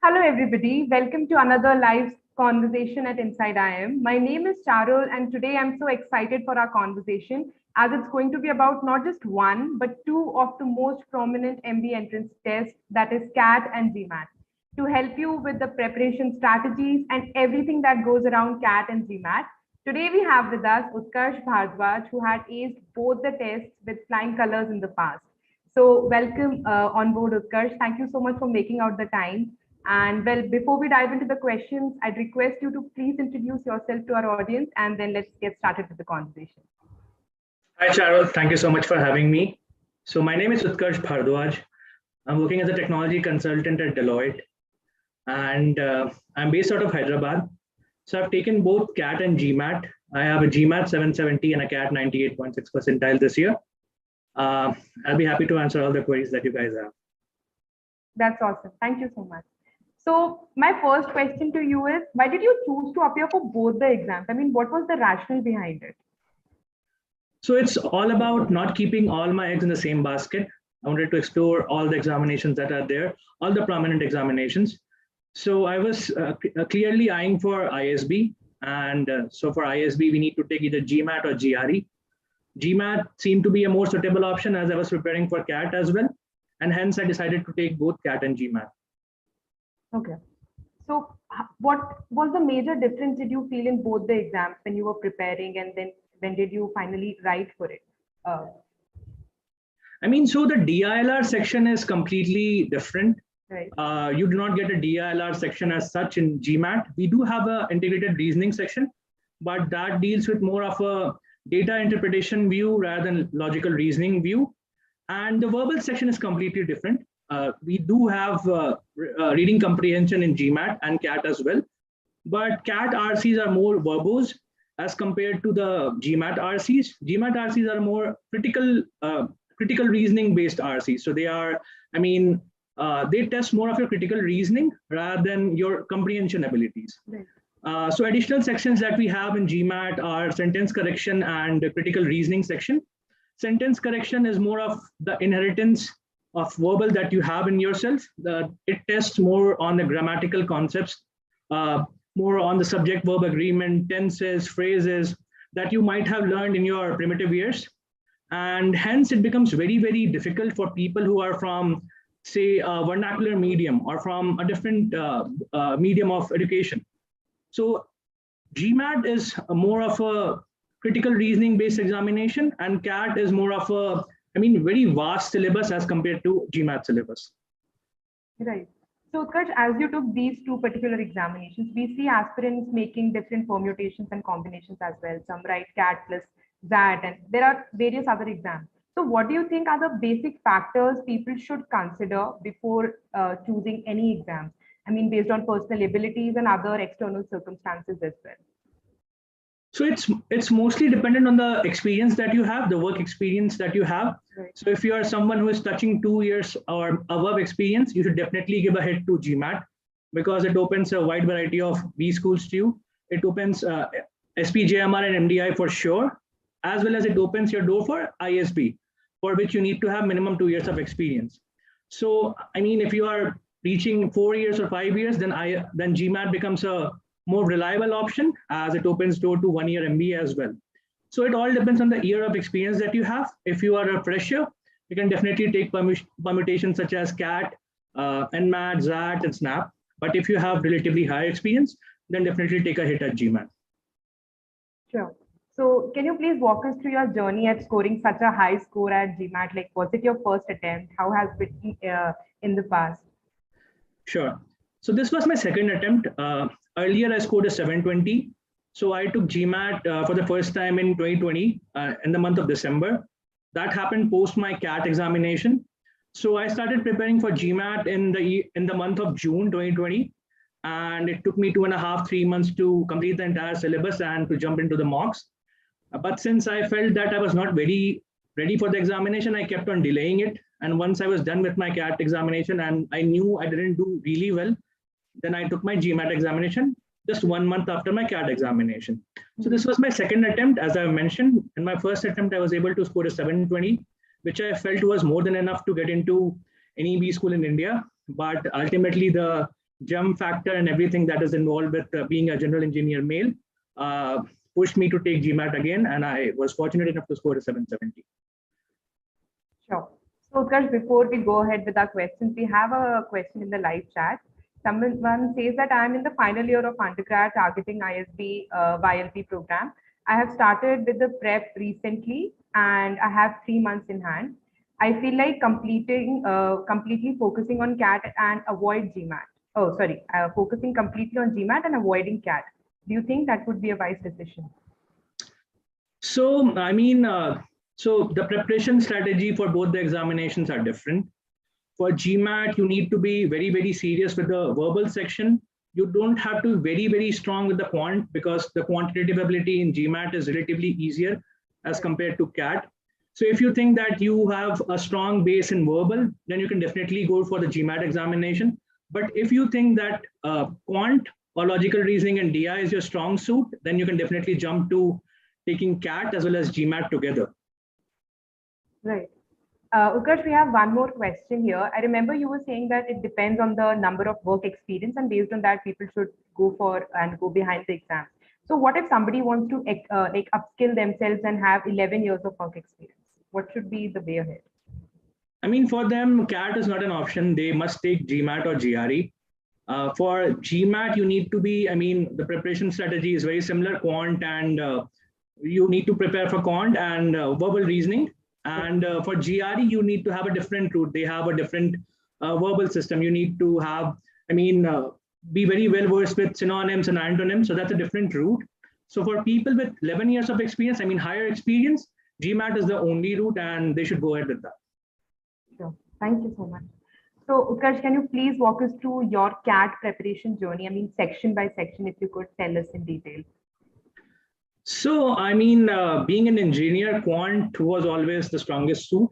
Hello, everybody. Welcome to another live conversation at Inside IM. My name is Charul, and today I'm so excited for our conversation as it's going to be about not just one, but two of the most prominent MBA entrance tests, that is CAT and GMAT, to help you with the preparation strategies and everything that goes around CAT and GMAT. Today we have with us Utkarsh Bhardwaj, who had aced both the tests with flying colors in the past. So welcome on board, Utkarsh. Thank you so much for making out the time. And well, before we dive into the questions, I'd request you to please introduce yourself to our audience, and then let's get started with the conversation. Hi, Charul. Thank you so much for having me. So my name is Utkarsh Bhardwaj. I'm working as a technology consultant at Deloitte, and I'm based out of Hyderabad. So I've taken both CAT and GMAT. I have a GMAT 770 and a CAT 98.6 percentile this year. I'll be happy to answer all the queries that you guys have. That's awesome. Thank you so much. So my first question to you is, why did you choose to appear for both the exams? I mean, what was the rationale behind it? So it's all about not keeping all my eggs in the same basket. I wanted to explore all the examinations that are there, all the prominent examinations. So I was clearly eyeing for ISB. And so for ISB, we need to take either GMAT or GRE. GMAT seemed to be a more suitable option as I was preparing for CAT as well. And hence I decided to take both CAT and GMAT. Okay. So what was the major difference did you feel in both the exams when you were preparing, and then when did you finally write for it? I mean, so the DILR section is completely different. Right. You do not get a DILR section as such in GMAT. We do have an integrated reasoning section, but that deals with more of a data interpretation view rather than logical reasoning view. And the verbal section is completely different. We do have reading comprehension in GMAT and CAT as well, but CAT RCs are more verbose as compared to the GMAT RCs. GMAT RCs are more critical reasoning based RCs. So they are, I mean, they test more of your critical reasoning rather than your comprehension abilities. Right. So additional sections that we have in GMAT are sentence correction and critical reasoning section. Sentence correction is more of the inheritance of verbal that you have in yourself. It tests more on the grammatical concepts, more on the subject-verb agreement, tenses, phrases that you might have learned in your primitive years. And hence it becomes very, very difficult for people who are from, say, a vernacular medium or from a different medium of education. So GMAT is more of a critical reasoning based examination, and CAT is more of a, very vast syllabus as compared to GMAT syllabus. Right. So, Utkarsh, as you took these two particular examinations, we see aspirants making different permutations and combinations as well. Some write CAT plus ZAT, and there are various other exams. So, what do you think are the basic factors people should consider before choosing any exams? I mean, based on personal abilities and other external circumstances as well. So it's mostly dependent on the experience that you have, the work experience that you have. Right. So if you are someone who is touching 2 years or above experience, you should definitely give a hit to GMAT because it opens a wide variety of B schools to you. It opens SPJMR and MDI for sure, as well as it opens your door for ISB, for which you need to have minimum 2 years of experience. So, if you are reaching 4 years or 5 years, then GMAT becomes a more reliable option as it opens door to 1 year MBA as well. So it all depends on the year of experience that you have. If you are a fresher, you can definitely take permutations such as CAT, NMAT, ZAT, and SNAP. But if you have relatively high experience, then definitely take a hit at GMAT. Sure. So can you please walk us through your journey at scoring such a high score at GMAT? Like, was it your first attempt? How has it been in the past? Sure. So this was my second attempt. Earlier, I scored a 720. So I took GMAT for the first time in 2020 in the month of December. That happened post my CAT examination. So I started preparing for GMAT in the month of June 2020. And it took me 2.5, 3 months to complete the entire syllabus and to jump into the mocks. But since I felt that I was not very ready for the examination, I kept on delaying it. And once I was done with my CAT examination and I knew I didn't do really well, then I took my GMAT examination just 1 month after my CAT examination. So this was my second attempt. As I mentioned, in my first attempt, I was able to score a 720, which I felt was more than enough to get into any B school in India. But ultimately, the jump factor and everything that is involved with being a general engineer male pushed me to take GMAT again, and I was fortunate enough to score a 770. Sure. So, Utkarsh, before we go ahead with our questions, we have a question in the live chat. Someone says that I am in the final year of undergrad targeting ISB YLP program. I have started with the prep recently and I have 3 months in hand. I feel like completely focusing on CAT and avoid GMAT. Oh, sorry, focusing completely on GMAT and avoiding CAT. Do you think that would be a wise decision? So, so the preparation strategy for both the examinations are different. For GMAT, you need to be very, very serious with the verbal section. You don't have to be very, very strong with the quant, because the quantitative ability in GMAT is relatively easier as compared to CAT. So if you think that you have a strong base in verbal, then you can definitely go for the GMAT examination. But if you think that quant or logical reasoning and DI is your strong suit, then you can definitely jump to taking CAT as well as GMAT together. Right. Utkarsh, we have one more question here. I remember you were saying that it depends on the number of work experience, and based on that, people should go for and go behind the exam. So what if somebody wants to like upskill themselves and have 11 years of work experience? What should be the way ahead? I mean, for them, CAT is not an option. They must take GMAT or GRE. For GMAT, you need to be, the preparation strategy is very similar, quant, and you need to prepare for quant and verbal reasoning. And for GRE, you need to have a different route. They have a different verbal system. You need to have, be very well versed with synonyms and antonyms. So that's a different route. So for people with 11 years of experience, higher experience, GMAT is the only route, and they should go ahead with that. Sure. Thank you so much. So Utkarsh, can you please walk us through your CAT preparation journey? Section by section, if you could tell us in detail. So, being an engineer, quant was always the strongest suit.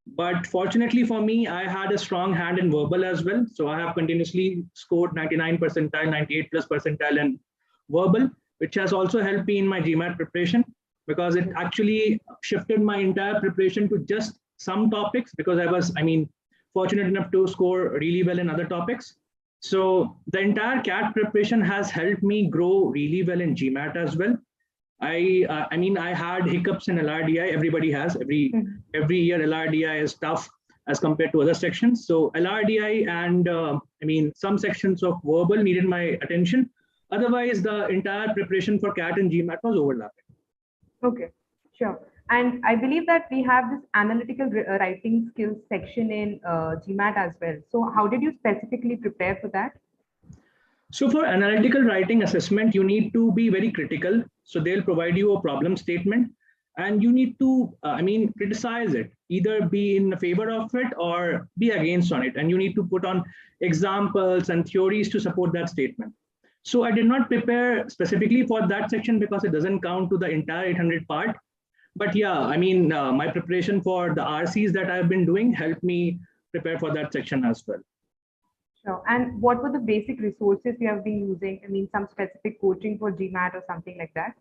But fortunately for me, I had a strong hand in verbal as well. So I have continuously scored 99 percentile, 98 plus percentile in verbal, which has also helped me in my GMAT preparation, because it actually shifted my entire preparation to just some topics, because I was, fortunate enough to score really well in other topics. So the entire CAT preparation has helped me grow really well in GMAT as well. I had hiccups in LRDI. Everybody has. Every year LRDI is tough as compared to other sections. So LRDI and some sections of verbal needed my attention. Otherwise, the entire preparation for CAT and GMAT was overlapping. Okay, sure. And I believe that we have this analytical writing skills section in GMAT as well. So how did you specifically prepare for that? So for analytical writing assessment, you need to be very critical. So they'll provide you a problem statement, and you need to, criticize it, either be in favor of it or be against on it. And you need to put on examples and theories to support that statement. So I did not prepare specifically for that section because it doesn't count to the entire 800 part. But yeah, my preparation for the RCs that I've been doing helped me prepare for that section as well. Sure. And what were the basic resources you have been using? Some specific coaching for GMAT or something like that?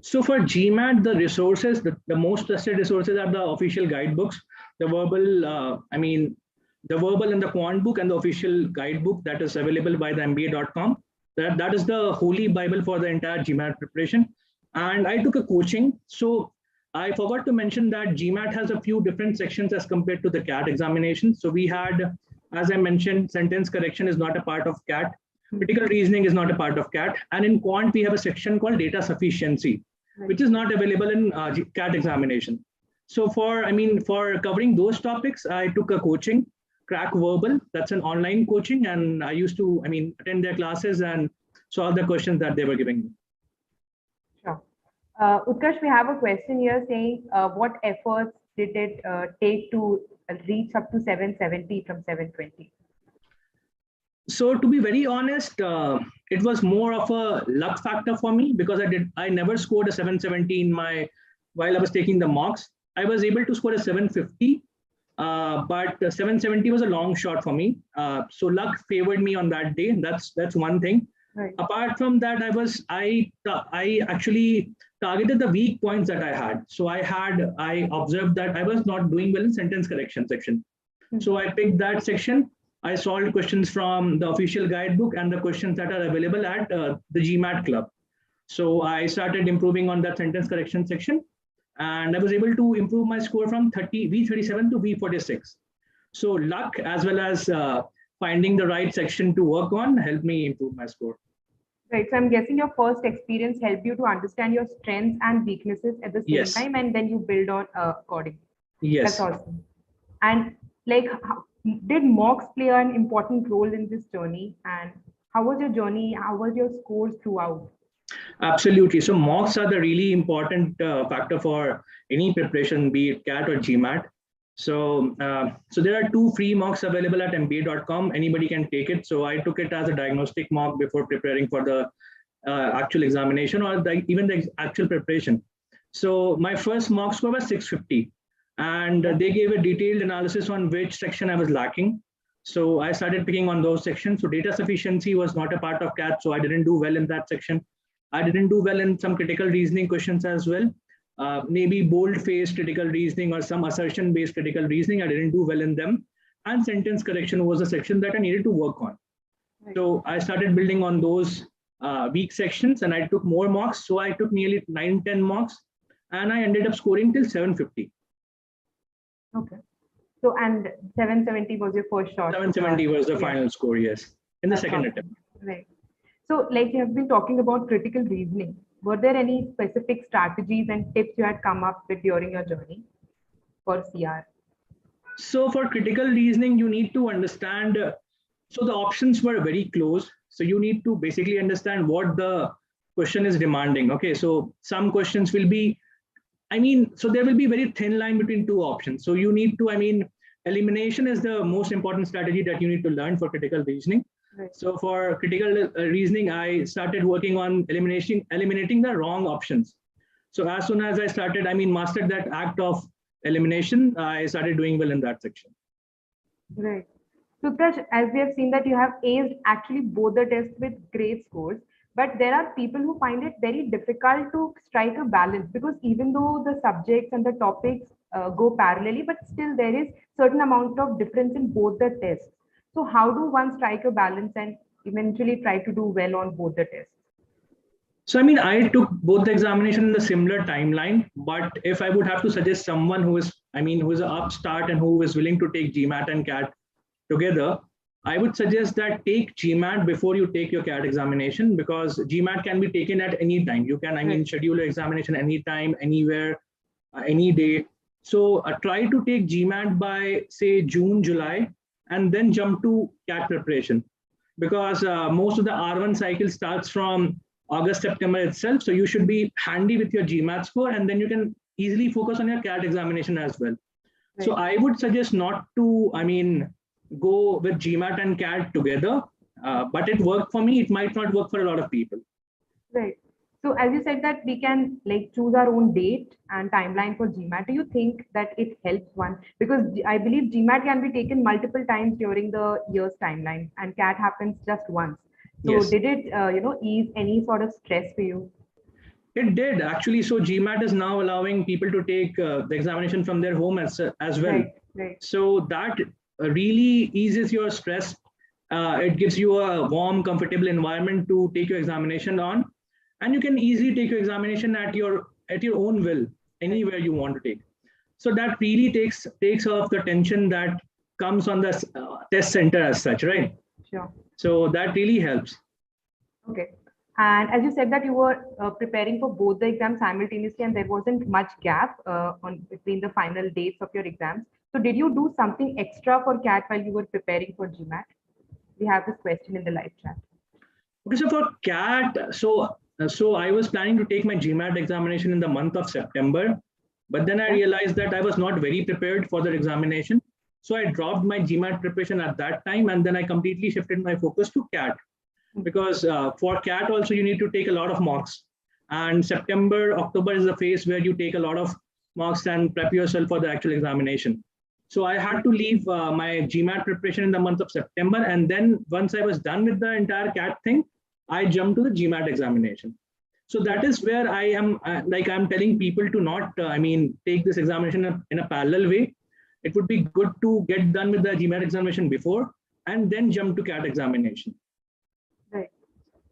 So for GMAT, the resources, the most trusted resources are the official guidebooks, the verbal, the verbal and the quant book, and the official guidebook that is available by the MBA.com. That is the holy Bible for the entire GMAT preparation. And I took a coaching. So I forgot to mention that GMAT has a few different sections as compared to the CAT examination. So we had, as I mentioned, sentence correction is not a part of CAT. Critical reasoning is not a part of CAT. And in quant, we have a section called data sufficiency, which is not available in CAT examination. So for covering those topics, I took a coaching, Crack Verbal. That's an online coaching. And I used to, attend their classes and solve the questions that they were giving me. Sure. Utkarsh, we have a question here saying, what efforts did it take to reach up to 770 from 720? So to be very honest, it was more of a luck factor for me, because I never scored a 770 while I was taking the mocks. I was able to score a 750, but 770 was a long shot for me. So luck favored me on that day. That's one thing. Right. Apart from that, I actually targeted the weak points that I had. So I observed that I was not doing well in sentence correction section. So I picked that section. I solved questions from the official guidebook and the questions that are available at the GMAT club. So I started improving on that sentence correction section, and I was able to improve my score from V37 to V46. So luck as well as finding the right section to work on helped me improve my score. Right. So I'm guessing your first experience helped you to understand your strengths and weaknesses at the same time, and then you build on accordingly. Yes. That's awesome. And like, did mocks play an important role in this journey? And how was your journey? How was your scores throughout? Absolutely. So mocks are the really important factor for any preparation, be it CAT or GMAT. So, so there are 2 free mocks available at mba.com. Anybody can take it. So I took it as a diagnostic mock before preparing for the actual examination or even the actual preparation. So my first mock score was 650, and they gave a detailed analysis on which section I was lacking. So I started picking on those sections. So data sufficiency was not a part of CAT, so I didn't do well in that section. I didn't do well in some critical reasoning questions as well. Maybe bold-faced critical reasoning or some assertion-based critical reasoning, I didn't do well in them. And sentence correction was a section that I needed to work on. Right. So I started building on those weak sections, and I took more mocks. So I took nearly 9-10 mocks, and I ended up scoring till 750. Okay. So, and 770 was your first shot? 770 was the final score, yes, in the second attempt. Right. So, like you have been talking about critical reasoning, were there any specific strategies and tips you had come up with during your journey for CR? So for critical reasoning, you need to understand, so the options were very close. So you need to basically understand what the question is demanding. Okay, so some questions will be, so there will be very thin line between 2 options. So you need to, elimination is the most important strategy that you need to learn for critical reasoning. Right. So for critical reasoning, I started working on eliminating the wrong options. So as soon as I started, mastered that act of elimination, I started doing well in that section. Right. So Utkarsh, as we have seen that you have aced actually both the tests with great scores, but there are people who find it very difficult to strike a balance, because even though the subjects and the topics go parallelly, but still there is certain amount of difference in both the tests. So how do one strike a balance and eventually try to do well on both the tests? So, I took both the examination in the similar timeline, but if I would have to suggest someone who is, who is an upstart and who is willing to take GMAT and CAT together, I would suggest that take GMAT before you take your CAT examination, because GMAT can be taken at any time. You can, schedule your examination anytime, anywhere, any day. So try to take GMAT by, say, June, July, and then jump to CAT preparation, because most of the R1 cycle starts from August, September itself. So you should be handy with your GMAT score, and then you can easily focus on your CAT examination as well. Right. So I would suggest not to, go with GMAT and CAT together, but it worked for me. It might not work for a lot of people. Right. So as you said that we can choose our own date and timeline for GMAT, do you think that it helps one? Because I believe GMAT can be taken multiple times during the year's timeline, and CAT happens just once. So yes. Did it, ease any sort of stress for you? It did actually. So GMAT is now allowing people to take the examination from their home as well. Right, right. So that really eases your stress. It gives you a warm, comfortable environment to take your examination on, and you can easily take your examination at your own will, anywhere you want to take. So that really takes off the tension that comes on the test center as such, right? Sure. So that really helps. Okay. And as you said that you were preparing for both the exams simultaneously, and there wasn't much gap between the final dates of your exams. So did you do something extra for CAT while you were preparing for GMAT? We have this question in the live chat. Okay, so for CAT, so I was planning to take my GMAT examination in the month of September, but then I realized that I was not very prepared for the examination. So I dropped my GMAT preparation at that time, and then I completely shifted my focus to CAT. Because for CAT also you need to take a lot of mocks, and September, October is the phase where you take a lot of mocks and prep yourself for the actual examination. So I had to leave my GMAT preparation in the month of September, and then once I was done with the entire CAT thing, I jumped to the GMAT examination. So that is where I am, I'm telling people to not, take this examination in a parallel way. It would be good to get done with the GMAT examination before, and then jump to CAT examination. Right.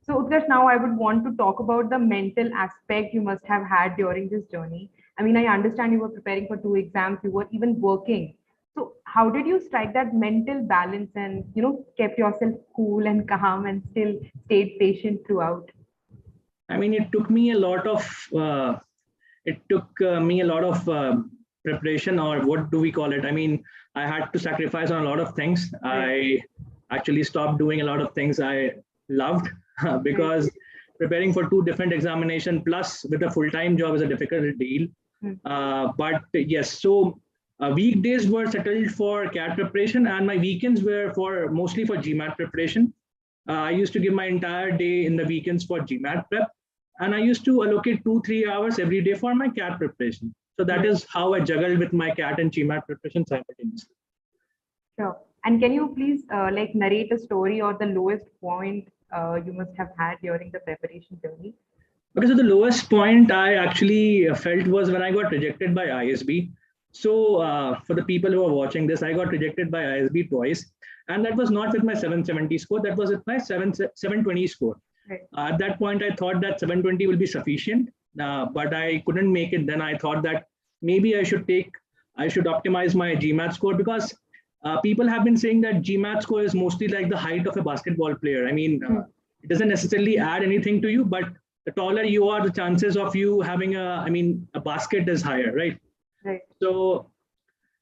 So Utkarsh, now I would want to talk about the mental aspect you must have had during this journey. I mean, I understand you were preparing for 2 exams, you were even working. So how did you strike that mental balance and, kept yourself cool and calm and still stayed patient throughout? I mean, it took me a lot of preparation, or what do we call it? I mean, I had to sacrifice on a lot of things. I actually stopped doing a lot of things I loved because preparing for 2 different examinations plus with a full-time job is a difficult deal. But yes, so weekdays were settled for CAT preparation, and my weekends were mostly for GMAT preparation. I used to give my entire day in the weekends for GMAT prep, and I used to allocate 2-3 hours every day for my CAT preparation. So that is how I juggled with my CAT and GMAT preparation simultaneously. Sure. And can you please narrate a story or the lowest point you must have had during the preparation journey? Okay, so the lowest point I actually felt was when I got rejected by ISB. So for the people who are watching this, I got rejected by ISB twice. And that was not with my 770 score, that was with my 720 score. Right. At that point, I thought that 720 will be sufficient, but I couldn't make it. Then I thought that maybe I should optimize my GMAT score, because people have been saying that GMAT score is mostly like the height of a basketball player. I mean, it doesn't necessarily add anything to you, but the taller you are, the chances of you having a basket is higher, right? Right. So,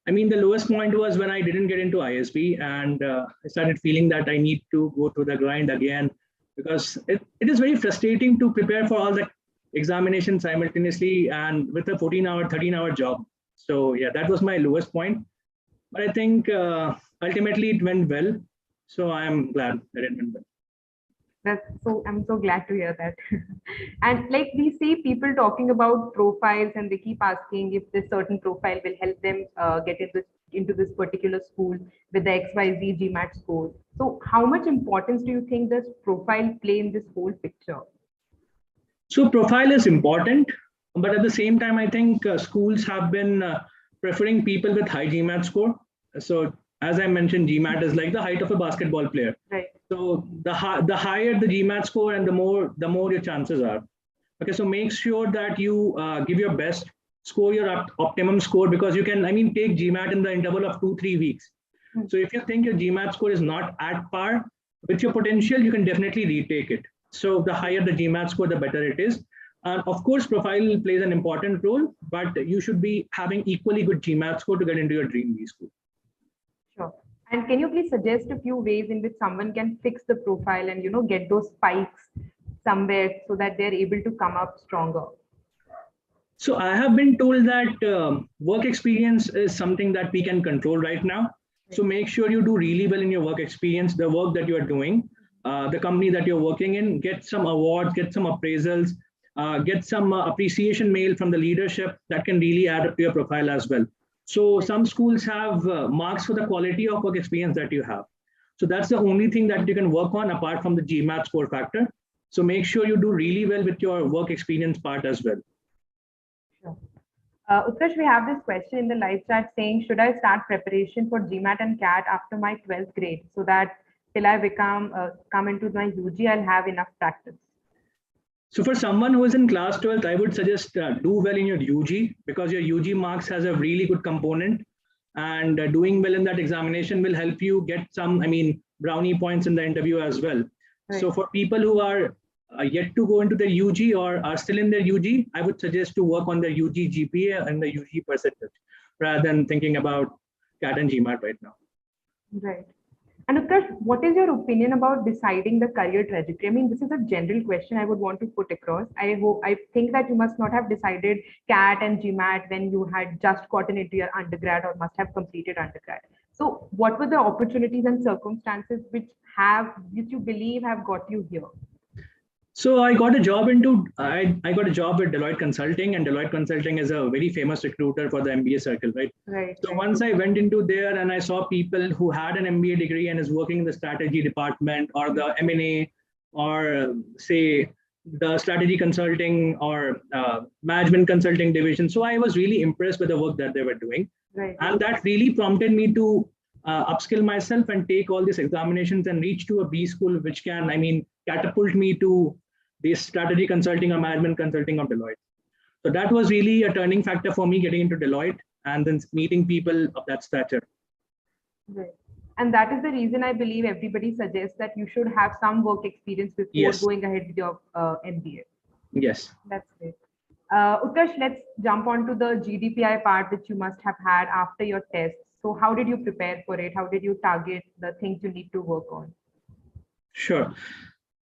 I mean, the lowest point was when I didn't get into ISB, and I started feeling that I need to go through the grind again, because it is very frustrating to prepare for all the examinations simultaneously and with a 14-hour, 13-hour job. So yeah, that was my lowest point. But I think ultimately it went well. So I'm glad that it went well. I'm so glad to hear that. And like we see people talking about profiles, and they keep asking if this certain profile will help them get into this particular school with the XYZ GMAT score. So how much importance do you think this profile play in this whole picture? So profile is important, but at the same time, I think schools have been preferring people with high GMAT score. So as I mentioned, GMAT is like the height of a basketball player. Right. So the higher the GMAT score, and the more your chances are. Okay, so make sure that you give your best, score your optimum score, because you can, take GMAT in the interval of 2-3 weeks. So if you think your GMAT score is not at par with your potential, you can definitely retake it. So the higher the GMAT score, the better it is. Of course, profile plays an important role, but you should be having equally good GMAT score to get into your dream B school. Sure. And can you please suggest a few ways in which someone can fix the profile and get those spikes somewhere so that they're able to come up stronger? So I have been told that work experience is something that we can control right now. So make sure you do really well in your work experience, the work that you are doing, the company that you're working in, get some awards, get some appraisals, get some appreciation mail from the leadership that can really add up to your profile as well. So some schools have marks for the quality of work experience that you have. So that's the only thing that you can work on apart from the GMAT score factor. So make sure you do really well with your work experience part as well. Sure. Utkarsh, we have this question in the live chat saying, should I start preparation for GMAT and CAT after my 12th grade so that till I come into my UG, I'll have enough practice? So for someone who is in class 12th, I would suggest do well in your UG, because your UG marks has a really good component, and doing well in that examination will help you get some, brownie points in the interview as well. Right. So for people who are yet to go into their UG or are still in their UG, I would suggest to work on their UG GPA and the UG percentage rather than thinking about CAT and GMAT right now. Right. And Utkarsh, what is your opinion about deciding the career trajectory? This is a general question I would want to put across. I think that you must not have decided CAT and GMAT when you had just gotten into your undergrad or must have completed undergrad. So what were the opportunities and circumstances which you believe have got you here? So I got a job with Deloitte Consulting, and Deloitte Consulting is a very famous recruiter for the MBA circle, right? Right. So once I went into there and I saw people who had an MBA degree and is working in the strategy department or the M&A or say the strategy consulting or management consulting division. So I was really impressed with the work that they were doing. Right. And that really prompted me to upskill myself and take all these examinations and reach to a B school, which can, catapult me to the strategy consulting or management consulting of Deloitte. So that was really a turning factor for me getting into Deloitte and then meeting people of that stature. Right. And that is the reason I believe everybody suggests that you should have some work experience before Yes. going ahead with your MBA. Yes. That's great. Utkarsh, let's jump on to the GDPI part, which you must have had after your test. So how did you prepare for it? How did you target the things you need to work on? Sure.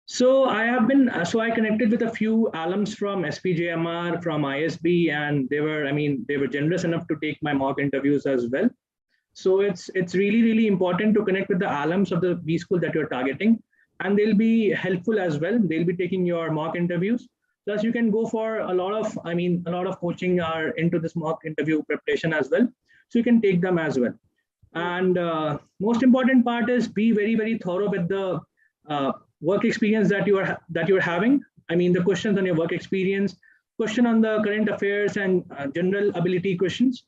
So I have been, I connected with a few alums from SPJMR, from ISB, and they were generous enough to take my mock interviews as well. So it's really, really important to connect with the alums of the B school that you're targeting, and they'll be helpful as well. They'll be taking your mock interviews. Plus you can go for a lot of coaching are into this mock interview preparation as well. So you can take them as well. And most important part is be very, very thorough with the work experience that you're having. The questions on your work experience, question on the current affairs and general ability questions.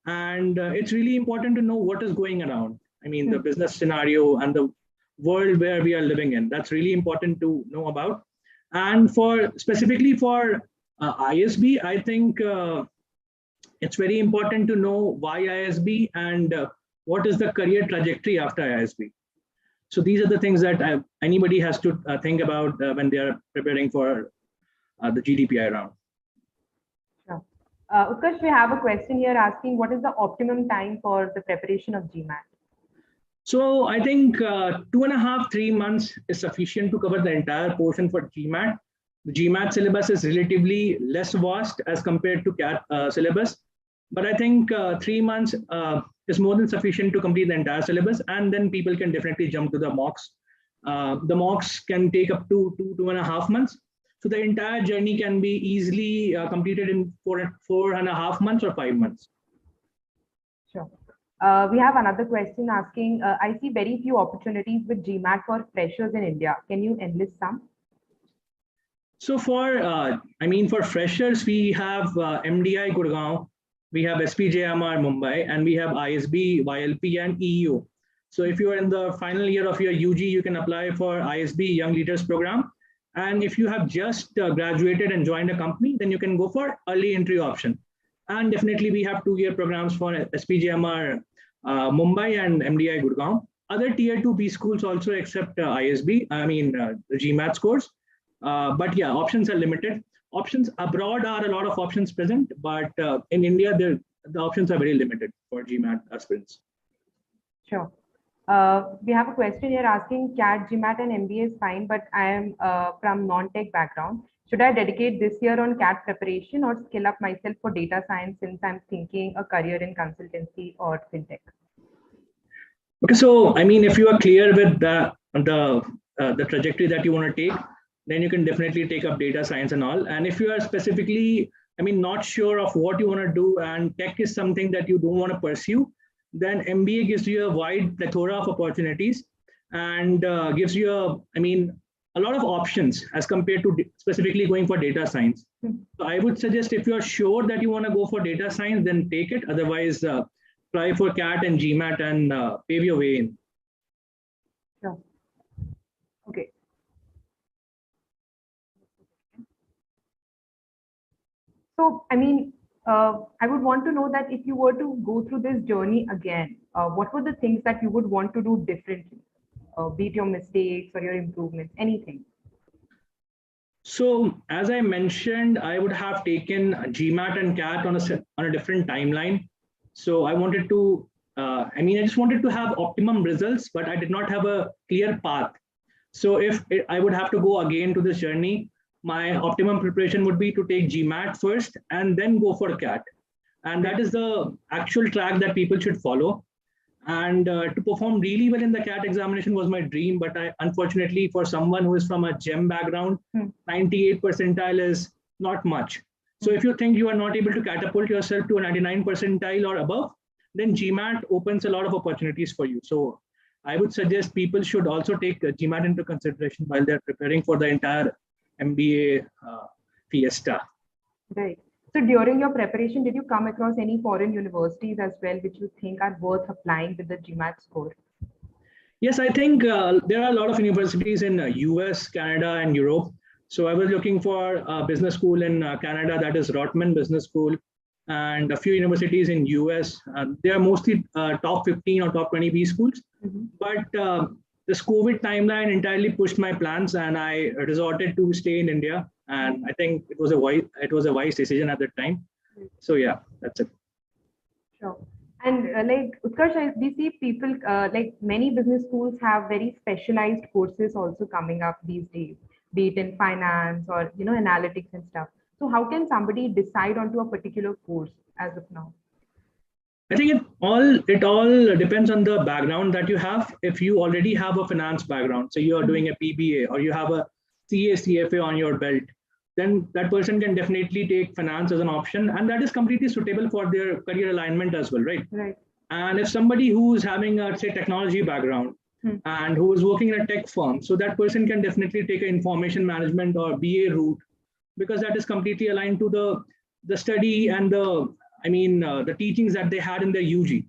And it's really important to know what is going around. The business scenario and the world where we are living in. That's really important to know about. And specifically for ISB, I think it's very important to know why ISB and what is the career trajectory after ISB. So these are the things that anybody has to think about when they are preparing for the GDPI round. Sure. Utkarsh, we have a question here asking what is the optimum time for the preparation of GMAT? So I think 2.5, 3 months is sufficient to cover the entire portion for GMAT. The GMAT syllabus is relatively less vast as compared to CAT syllabus, but I think 3 months is more than sufficient to complete the entire syllabus, and then people can definitely jump to the mocks. The mocks can take up to 2.5 months. So the entire journey can be easily completed in 4.5 months or 5 months. Sure. We have another question asking, I see very few opportunities with GMAT for freshers in India. Can you enlist some? So for freshers, we have MDI Gurgaon, we have SPJMR Mumbai, and we have ISB, YLP, and EEO. So if you are in the final year of your UG, you can apply for ISB Young Leaders Program. And if you have just graduated and joined a company, then you can go for early entry option. And definitely we have 2-year programs for SPJMR Mumbai and MDI Gurgaon. Other tier 2 B schools also accept ISB, the GMAT scores. But yeah, options are limited. Options abroad are a lot of options present, but in India, the options are very limited for GMAT aspirants. Sure. We have a question here asking CAT, GMAT and MBA is fine, but I am from non-tech background. Should I dedicate this year on CAT preparation or skill up myself for data science since I'm thinking a career in consultancy or fintech? Okay, so if you are clear with the trajectory that you want to take, then you can definitely take up data science and all. And if you are specifically, not sure of what you want to do and tech is something that you don't want to pursue, then MBA gives you a wide plethora of opportunities and gives you a lot of options as compared to specifically going for data science. So I would suggest if you are sure that you want to go for data science, then take it. Otherwise, try for CAT and GMAT and pave your way in. Sure. Okay. So, I would want to know that if you were to go through this journey again, what were the things that you would want to do differently? Be it your mistakes or your improvements, anything. So as I mentioned, I would have taken GMAT and CAT on a different timeline. So I wanted to, I just wanted to have optimum results, but I did not have a clear path. So I would have to go again to this journey, my optimum preparation would be to take GMAT first and then go for CAT. And that is the actual track that people should follow. And to perform really well in the CAT examination was my dream. But unfortunately, for someone who is from a GEM background, 98 percentile is not much. So if you think you are not able to catapult yourself to a 99 percentile or above, then GMAT opens a lot of opportunities for you. So I would suggest people should also take GMAT into consideration while they're preparing for the entire MBA fiesta. Right. So during your preparation, did you come across any foreign universities as well, which you think are worth applying with the GMAT score? Yes, I think there are a lot of universities in US, Canada, and Europe. So I was looking for a business school in Canada, that is Rotman Business School, and a few universities in US. They are mostly top 15 or top 20 B schools. But this COVID timeline entirely pushed my plans, and I resorted to stay in India. And I think it was a wise decision at that time. So yeah, that's it. Sure. And like Utkarsh, we see people like many business schools have very specialized courses also coming up these days, be it in finance or analytics and stuff. So how can somebody decide onto a particular course as of now? I think it all depends on the background that you have. If you already have a finance background, so you are doing a PBA or you have a CA CFA on your belt, then that person can definitely take finance as an option, and that is completely suitable for their career alignment as well, right? Right. And if somebody who is having a say technology background and who is working in a tech firm, so that person can definitely take an information management or BA route, because that is completely aligned to the study and the teachings that they had in their UG.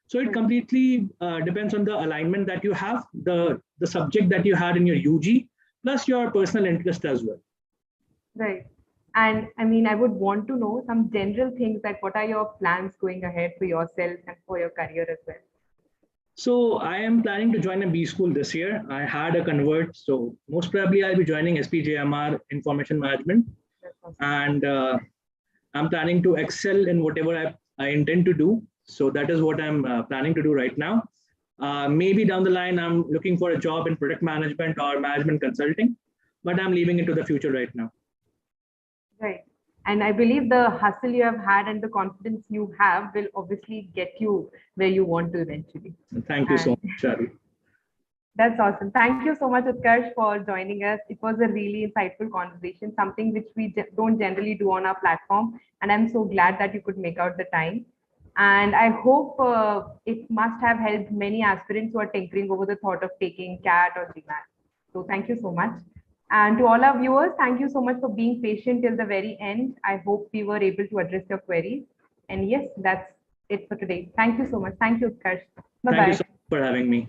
So it completely depends on the alignment that you have, the subject that you had in your UG, plus your personal interest as well. Right. And I mean, I would want to know some general things, like what are your plans going ahead for yourself and for your career as well? So I am planning to join a B school this year. I had a convert, so most probably I'll be joining SPJMR Information Management. Awesome. And I'm planning to excel in whatever I intend to do. So that is what I'm planning to do right now. Maybe down the line, I'm looking for a job in product management or management consulting, but I'm leaving it to the future right now. Right. And I believe the hustle you have had and the confidence you have will obviously get you where you want to eventually. Thank you so much, Charu. That's awesome. Thank you so much, Utkarsh, for joining us. It was a really insightful conversation, something which we don't generally do on our platform. And I'm so glad that you could make out the time. And I hope it must have helped many aspirants who are tinkering over the thought of taking CAT or GMAT. So thank you so much. And to all our viewers, thank you so much for being patient till the very end. I hope we were able to address your queries. And yes, that's it for today. Thank you so much. Thank you, Utkarsh. Bye-bye. Thank you so much for having me.